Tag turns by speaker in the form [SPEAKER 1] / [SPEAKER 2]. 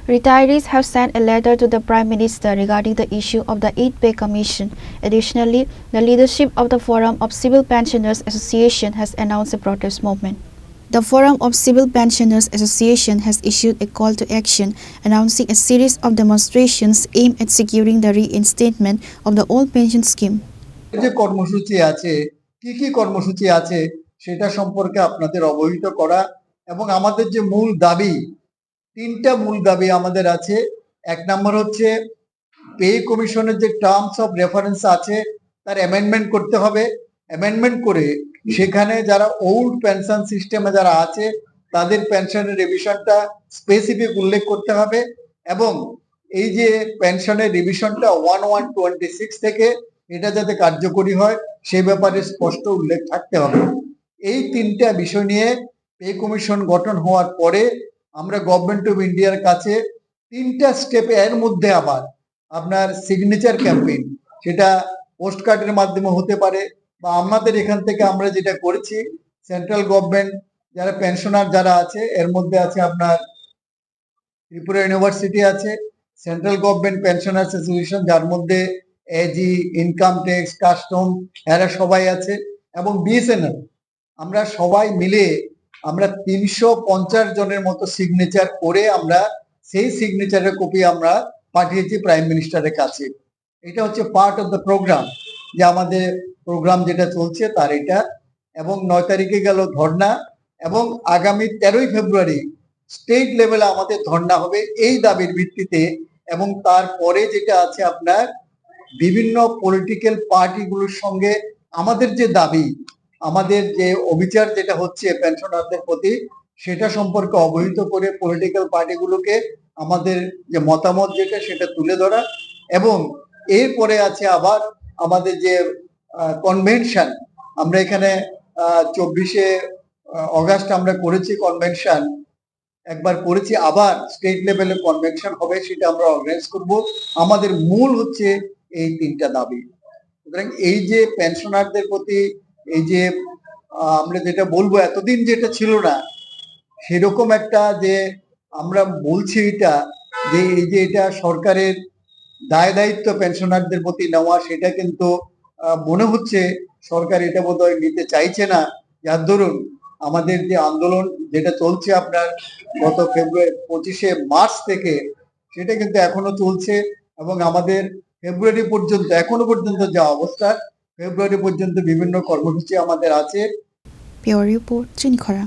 [SPEAKER 1] Retirees have sent a letter to the Prime Minister regarding the issue of the 8th Pay Commission. Additionally, the leadership of the Forum of Civil Pensioners Association has announced a protest movement. The Forum of Civil Pensioners Association has issued a call to action announcing a series of demonstrations aimed at securing the reinstatement of the old pension scheme.
[SPEAKER 2] যে কর্মসূচি আছে কি কর্মসূচি আছে সেটা সম্পর্কে আপনাদের অবহিত করা এবং আমাদের যে মূল দাবি তিনটা মূল দাবি আমাদের আছে। এক নম্বর হচ্ছে পে কমিশনের যে টার্মস অফ রেফারেন্স আছে তার অ্যামেন্ডমেন্ট করতে হবে। অ্যামেন্ডমেন্ট করে সেখানে যারা ওল্ড পেনশন সিস্টেমে যারা আছে তাদের পেনশনের রিভিশনটা স্পেসিফিক উল্লেখ করতে হবে এবং এই যে পেনশনের রিভিশনটা 1/1/26 থেকে এটা যাতে কার্যকরী হয় সেই ব্যাপারে স্পষ্ট উল্লেখ থাকতে হবে। এই তিনটা বিষয় নিয়ে পে কমিশন গঠন হওয়ার পরে আমরা গভর্নমেন্ট অফ ইন্ডিয়ার কাছে তিনটা স্টেপে এর মধ্যে আবার আপনার সিগনেচার ক্যাম্পেইন, সেটা পোস্ট কার্ডের মাধ্যমে হতে পারে বা আমাদের এখান থেকে আমরা যেটা করেছি সেন্ট্রাল গভর্নমেন্ট যারা পেনশনার যারা আছে এর মধ্যে আছে আপনার ত্রিপুরা ইউনিভার্সিটি আছে, সেন্ট্রাল গভর্নমেন্ট পেনশনার্স অ্যাসোসিয়েশন যার মধ্যে এজি, ইনকাম ট্যাক্স, কাস্টম এরা সবাই আছে এবং বিএসএনএল। আমরা সবাই মিলে আমরা 350 জনের মতো সিগনেচার করে আমরা সেই সিগনেচারের কপি আমরা পাঠিয়েছি প্রাইম মিনিস্টারের কাছে। এটা হচ্ছে পার্ট অফ দ্য প্রোগ্রাম, যে আমাদের প্রোগ্রাম যেটা চলছে তার এটা। এবং 9 তারিখে গেল ধর্না এবং আগামী 13ই ফেব্রুয়ারি স্টেট লেভেলে আমাদের ধর্না হবে এই দাবির ভিত্তিতে। এবং তারপরে যেটা আছে আপনার বিভিন্ন পলিটিক্যাল পার্টিগুলোর সঙ্গে আমাদের যে দাবি, আমাদের যে অবিচার যেটা হচ্ছে পেনশনারদের প্রতি সেটা সম্পর্কে অবহিত করে পলিটিক্যাল পার্টিগুলোকে আমাদের যে মতামত যেটা সেটা তুলে ধরা। এবং এরপরে আছে আবার আমাদের যে কনভেনশন, আমরা এখানে 24শে অগাস্ট আমরা করেছি কনভেনশন, একবার করেছি, আবার স্টেট লেভেলে কনভেনশন হবে, সেটা আমরা অর্গানাইজ করব। আমাদের মূল হচ্ছে এই তিনটা দাবি। সুতরাং এই যে পেনশনারদের প্রতি এই যে আমরা যেটা বলবো এতদিন যেটা ছিল না সেরকম একটা যে আমরা বলছি এটা যে এই যে এটা সরকারের দায় দায়িত্ব পেনশনারদের প্রতি নেওয়া, সেটা কিন্তু মনে হচ্ছে সরকার এটা বোধহয় নিতে চাইছে না। যার দরুন আমাদের যে আন্দোলন যেটা চলছে আপনার গত ফেব্রুয়ারি 25শে মার্চ থেকে সেটা কিন্তু এখনো চলছে এবং আমাদের ফেব্রুয়ারি পর্যন্ত এখনো পর্যন্ত যা অবস্থা ফেব্রুয়ারি পর্যন্ত বিভিন্ন কর্মসূচি আমাদের আছে।
[SPEAKER 1] Pure Report, Chinikhara.